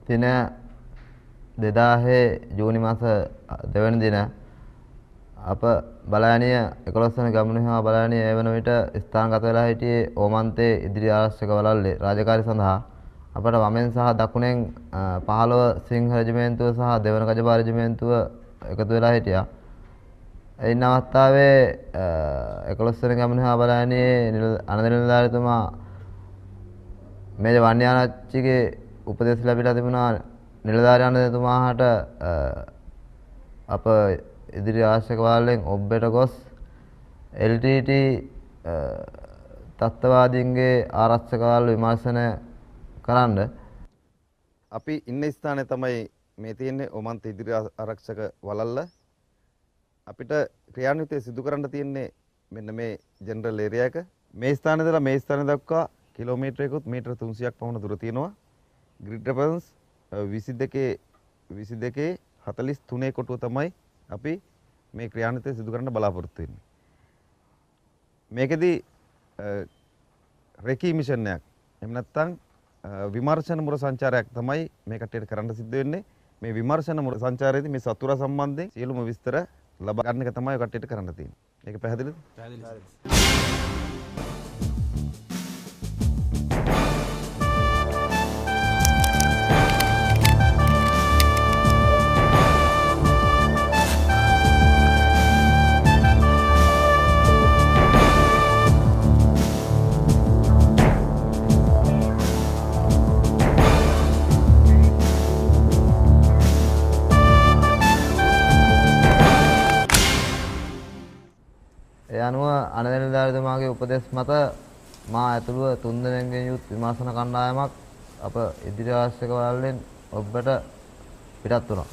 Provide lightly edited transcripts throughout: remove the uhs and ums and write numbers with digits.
දින 2000 ජූනි මාස 2 වෙනි දින අප බලායනිය 11 වෙනි ගමනුහා බලායනිය ඒ වන විට ස්ථානගත වෙලා සිටියේ ඕමන්තේ ඉදිරි ආරක්ෂක වළල්ලේ රාජකාරී සඳහා අපට වමෙන් සහ දකුණෙන් 15 සිංහ රෙජිමේන්තුව සහ දෙවන ගජපා රෙජිමේන්තුව එකතු වෙලා හිටියා. එයින් අවස්ථාවේ 11 වෙනි ගමනුහා බලායනියේ අනද නිලධාරීතුමා මේජ වන්‍යාරච්චිගේ උපදෙස් ලැබිලා තිබුණා නිලධාරී අනදතුමාට අප ඉදිරි ආරක්ෂක වළල්ලෙන් ඔබ්බෙට ගොස් LTT තත්ත්වවාදීන්ගේ ආරක්ෂක වළල්ල විමර්ශනය කරන්න. අපි ඉන්න ස්ථානයේ තමයි මේ තියෙන්නේ ඕමන්ත ඉදිරි ආරක්ෂක වළල්ල. අපිට ක්‍රියාන්විතය සිදු කරන්න තියෙන්නේ මෙන්න මේ ජෙනරල් ඒරියා එක. මේ ස්ථානයේ ඉඳලා මේ ස්ථානය දක්වා කිලෝමීටරයකුත් මීටර 300ක් පමණ දුර තියෙනවා. ග්‍රිඩ් රෙෆරන්ස් 22 43 කොටුව තමයි අපි මේ ක්‍රියාන්විතය සිදු කරන්න බලාපොරොත්තු වෙන්නේ. මේකෙදි රෙකී මිෂන් එකක් එහෙම නැත්නම් විමර්ශන මුර සංචාරයක් තමයි මේ කට්ටියට කරන්න සිද්ධ වෙන්නේ. මේ විමර්ශන මුර සංචාරයේදී මේ සතුරා සම්බන්ධයෙන් සියලුම විස්තර ලබා ගන්න එක තමයි කට්ටියට කරන්න තියෙන්නේ. ඒක පැහැදිලිද? පැහැදිලියි. අනුව අනද නිලධාරීතුමාගේ උපදෙස් මත මා ඇතුළුව 3 දෙනෙක්ගෙන් යුත් විමර්ශන කණ්ඩායමක් අප ඉදිරි ආරක්ෂක වළල්ලෙන් ඔබට පිටත් වුණා.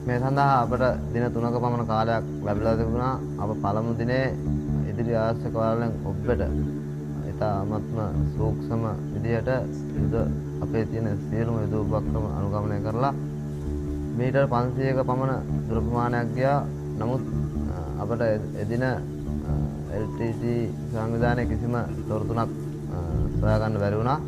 මේ සඳහා අපට දින 3ක පමණ කාලයක් ලැබිලා තිබුණා. අප පළමු දිනේ ඉදිරි ආරක්ෂක වළල්ලෙන් ඔබ්බට ඉතාමත්ම සූක්ෂම විදිහට යුද අපේ තියෙන සියලුම යුද උපක්‍රම අනුගමනය කරලා මීටර් 500ක පමණ දුර ප්‍රමාණයක් ගියා. නමුත් අපට එදින LTT සංවිධානයේ කිසිම තොරතුරක් සොයාගන්න බැරි වුණා.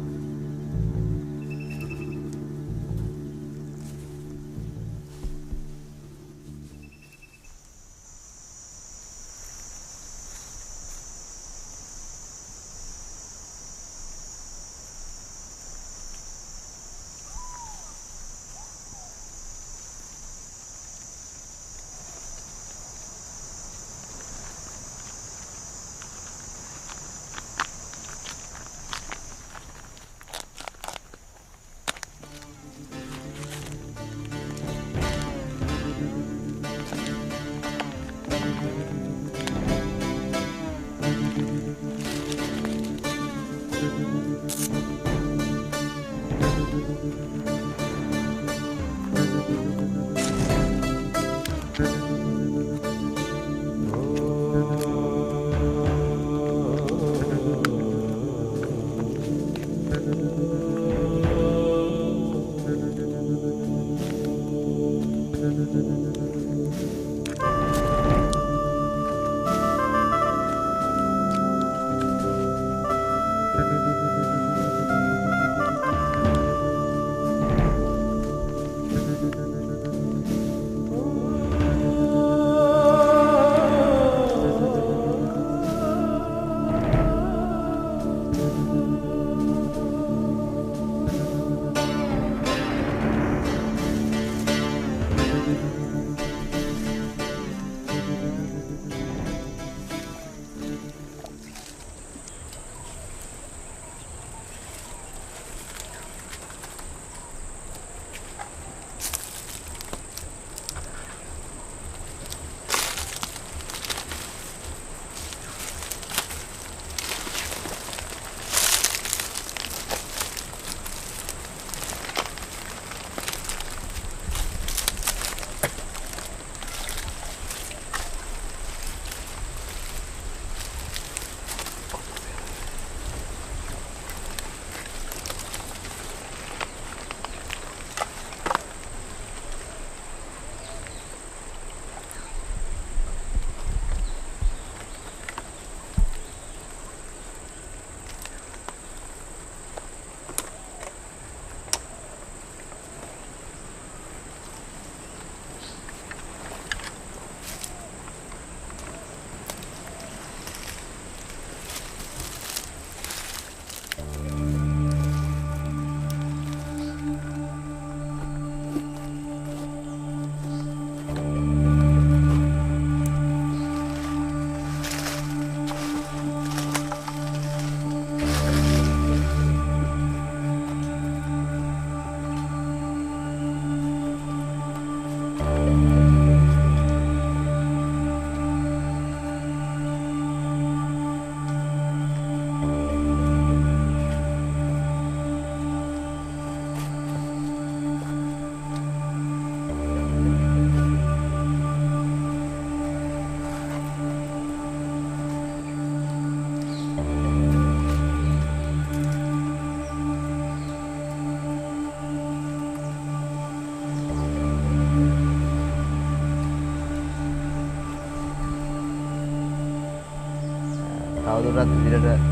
තවදුරටත් ඉදිරියට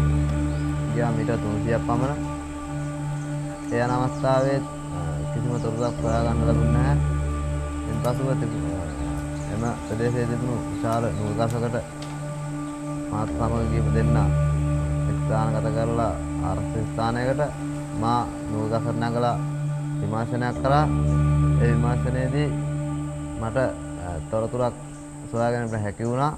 ගියා මීටර් 300ක් පමණ. ඒ යන අවස්ථාවේ කිසිම තොරතුරක් හොයාගන්න ලැබුණේ නැහැ. ඉන්පසුව එම ප්‍රදේශයේ තිබුණු විශාල නුගගසකට මාත් සමග ගිහපු දෙන්නා එක් ස්ථානගත කරලා ආරක්ෂිත ස්ථානයකට මා නුගගසට නැගලා විමර්ශනයක් කළා. ඒ විමර්ශනයේදී මට තොරතුරක් සොයා ගැනීමට හැකි වුණා.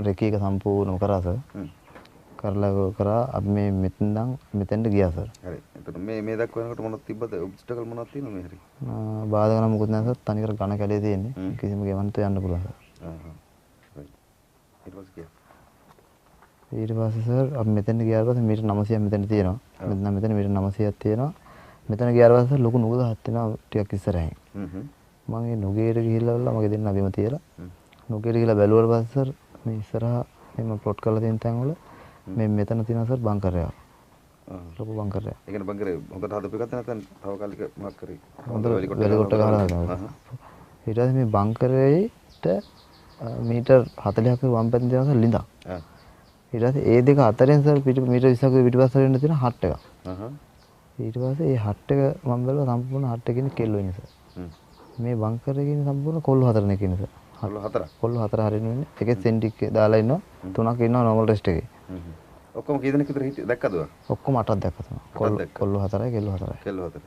රෙකී එක සම්පූර්ණව කරා සර්. කරලා අපි මේ මෙතෙන්ට ගියා සර්. හරි. එතකොට මේ දක්වනකොට මොනවද තිබ්බද? ඔබ්ස්ටකල් මොනවද තියෙනවද මේ හරි? බාධා නම් මොකුත් නැහැ සර්. තනිකර ඝන කැලේ තියෙන්නේ. කිසිම ගෙවන්නට යන්න පුළුවන් සර්. ඊට පස්සේ සර් අපි මෙතෙන්ට ගියාට පස්සේ මීටර් 900ක් මෙතෙන්ට තියෙනවා. මෙතන මීටර් 900ක් තියෙනවා. මෙතන ගියාට පස්සේ ලොකු නුග ගහක් තියෙනවා ටිකක් ඉස්සරහින්. මම ඒ නුගේට ගිහිල්ලා මගේ දෙන්න බිම තියලා නුගේට ගිහිල්ලා බැලුවාට පස්සේ සර් මේ ඉස්සරහා මේ ප්ලොට් කරලා තියෙන තැන් වල මේ මෙතන තියෙනවා සර් බංකරයක්. ලොකු බංකරයක්. ඒ කියන්නේ බංකරේ හොඳට හදපු එකක් නැත්නම් තාවකාලික මොකක් කරේ? හොඳ වෙලිකොට ගහලා හදනවා. ඊට පස්සේ මේ බංකරේට මීටර් 40ක වම් පැත්තේ තියෙනවා සර් ලිඳක්. ඊට පස්සේ ඒ දෙක අතරින් සර් මීටර් 20ක පිටිපස්සට වෙන්න තියෙන හට් එකක්. ඊට පස්සේ මේ හට් එක මම බැලුවා සම්පූර්ණ හට් එකේ ඉන්නේ කෙල්ලෝ ඉන්නේ සර්. මේ බංකරේ ඉන්නේ සම්පූර්ණ කොල්ලෝ හතරක් ඉන්නේ සර්. කොල්ලෝ හතර හරින්න වෙන්නේ. එකේ සෙන්ටික් දාලා ඉන්නවා. තුනක් ඉන්නවා නෝමල් රෙස්ට් එකේ. ඔක්කොම කී දෙනෙක් විතර හිටියේ දැක්කද? ඔක්කොම 8ක් දැක්කා තමයි. කොල්ලෝ හතරයි කෙල්ලෝ හතරයි. කෙල්ලෝ හතර.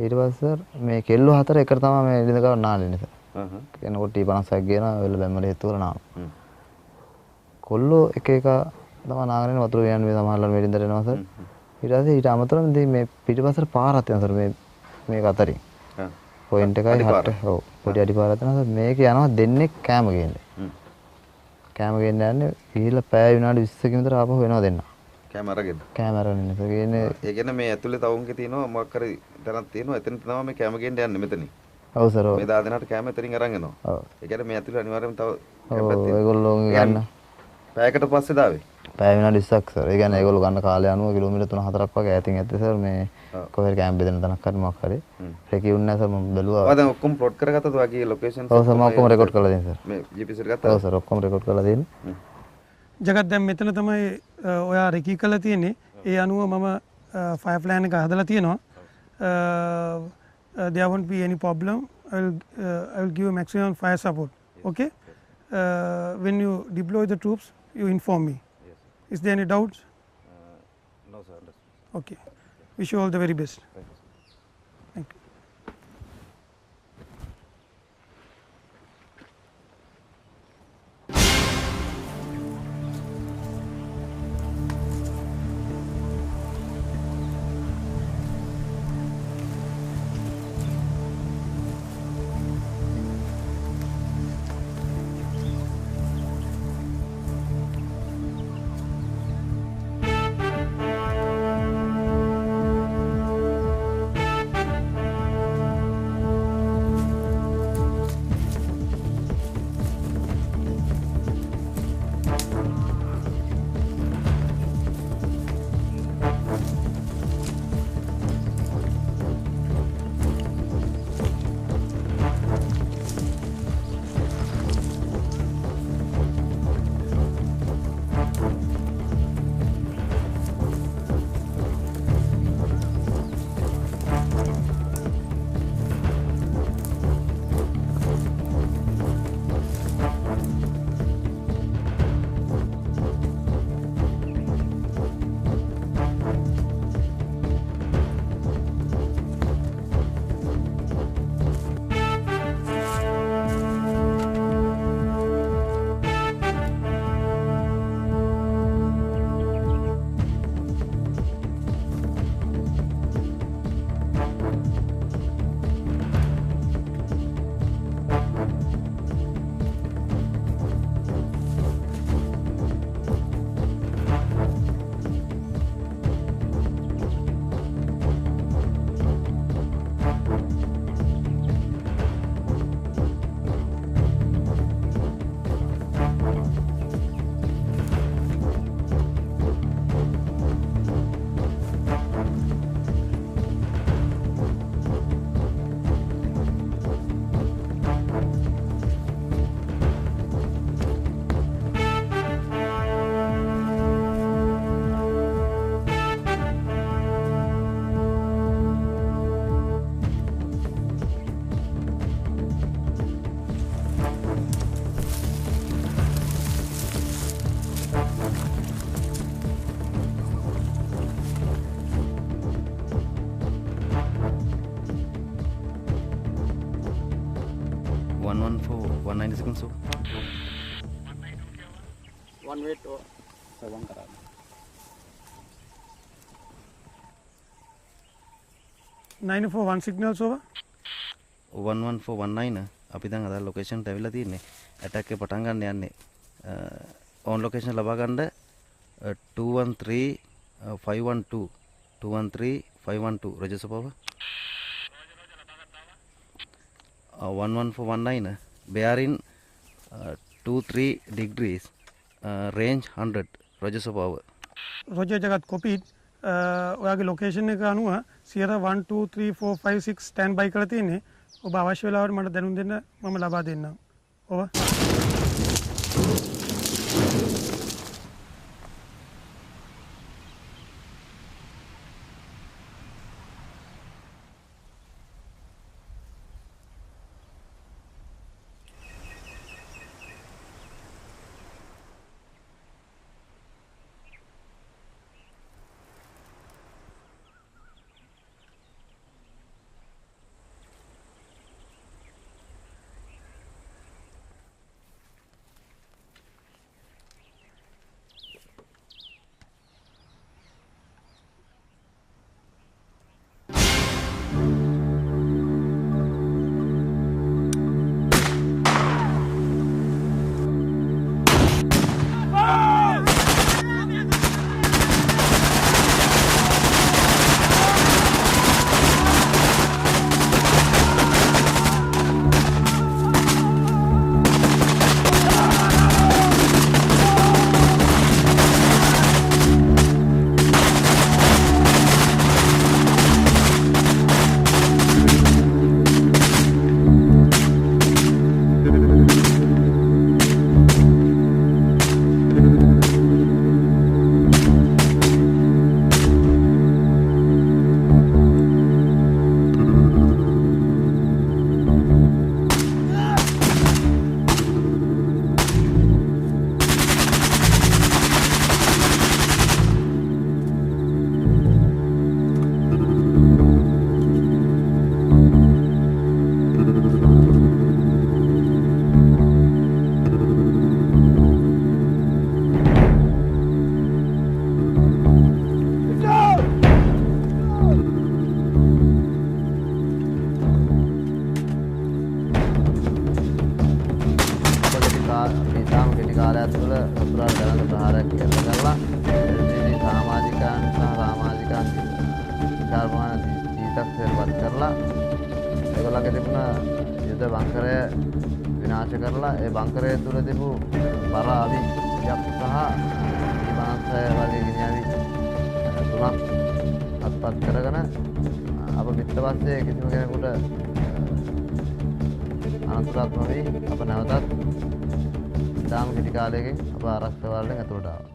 ඊට පස්සේ මේ කෙල්ලෝ හතර එකට තමයි මේ ඉඳ ගාව නාලෙන්නේ සර්. කෙනෙකුට T50ක් ගේනවා වෙල බැම්මල හේතු කරලා නාම. කොල්ලෝ එක එක තමයි නාගෙන වතුර ගියන්නේ මේ සමහරවල් මේ ඉඳලා එනවා සර්. ඊට පස්සේ ඊට අමතරව මේ පිටිපස්සට පාරක් තියෙනවා සර් මේක අතරින්. පොයින්ට් එකයි හට් ඔව් පොඩි අඩිපාරක් තියෙනවා සර්. මේක යනවා දෙන්නේ කෑම ගේන්න. කෑම ගේන්න යන්නේ ගිහිල්ලා පැය විනාඩි 20කින් විතර ආපහු වෙනවා දෙන්න. කෑම අරගෙන. කෑම අරගෙන ඉන්නේ සර්. ඒ කියන්නේ මේ ඇතුලේ තවුන්ගේ තියෙනවා මොකක් හරි තැනක් තියෙනවා. එතන තමයි මේ කෑම ගේන්න යන්නේ මෙතනින්. ඔව් සර් ඔව්. මේ 10 දෙනාට කෑම එතනින් අරන් එනවා. ඔව්. ඒ කියන්නේ මේ ඇතුලේ අනිවාර්යයෙන්ම තව කැපයක් තියෙනවා. ඔව් ඒගොල්ලෝ ගන්න. පැයකට පස්සේ දාවේ. පැය විනාඩි 20ක් සර්. ඒ කියන්නේ ඒගොල්ලෝ ගන්න කාලය අනුව කිලෝමීටර් 3-4ක් වගේ ඈතින් ඇත්තේ සර් මේ කොහේ කැම්ප් බෙදෙන තැනක් හරි මොකක් හරි. ඒක ඉන්නේ නැහැ සර් මම බැලුවා. ඔයා දැන් ඔක්කොම ප්ලොට් කරගත්තද ඔයාගේ ලොකේෂන්ස්? ඔව් සර් මම ඔක්කොම රෙකෝඩ් කරලා දෙන්න සර්. මේ GPS එකට ගත්තා? ඔව් සර් ඔක්කොම රෙකෝඩ් කරලා දෙන්න. ජගත් දැන් මෙතන තමයි ඔයා රෙකී කරලා තියෙන්නේ. ඒ අනුව මම ෆයර් ප්ලෑන් එක හදලා තියෙනවා. There won't be any problem. I will give you maximum fire support. Okay? When you deploy the troops, you inform me. Is there any doubts? No sir. Okay. Wish you all the very best. Thank you. seconds. One way to one kara. 941 signals over. 11419 අපි දැන් අද location එකට ඇවිල්ලා තියෙන්නේ. Attack එක පටන් ගන්න යන්නේ. ඕන් ලොකේෂන් ලබා ගන්න 213 512 213 512 රජස් පව 11419 bearing 23 degrees range 100 රජස් පව රොජර් ජගත් කොපීඩ් ඔයාගේ ලොකේෂන් එක අනුව සියර 1 2 3 4 5 6 ස්ටෑන්ඩ් බයි කරලා තියෙන්නේ. ඔබ අවශ්‍ය වෙලාවට මට දැනුම් දෙන්න මම ලබා දෙන්නම්. ඔවර්. ඇතුළ සතුරාට දැනට ප්‍රහාරයක් එල්ල කළා. එදිනෙදී සමාජිකයන් සහ සමාජිකයන් විශාල ප්‍රමාණයක් දීතක්සේරපත් කරලා ඒගොල්ලන්ගේ තිබුණ යුද බංකරය විනාශ කරලා ඒ බංකරය තුළ තිබූ බර අවියක් සහ විමානසය වගේ ගිනිඅවි තුනක් අත්පත් කරගෙන අප පිට පස්සේ කිසිම කෙනෙකුට අනතුරක් නොවී අප නැවතත් ඉතාම කෙටි කාලයකින් අප ආරක්ෂක වලට ඇතුළට ආවා.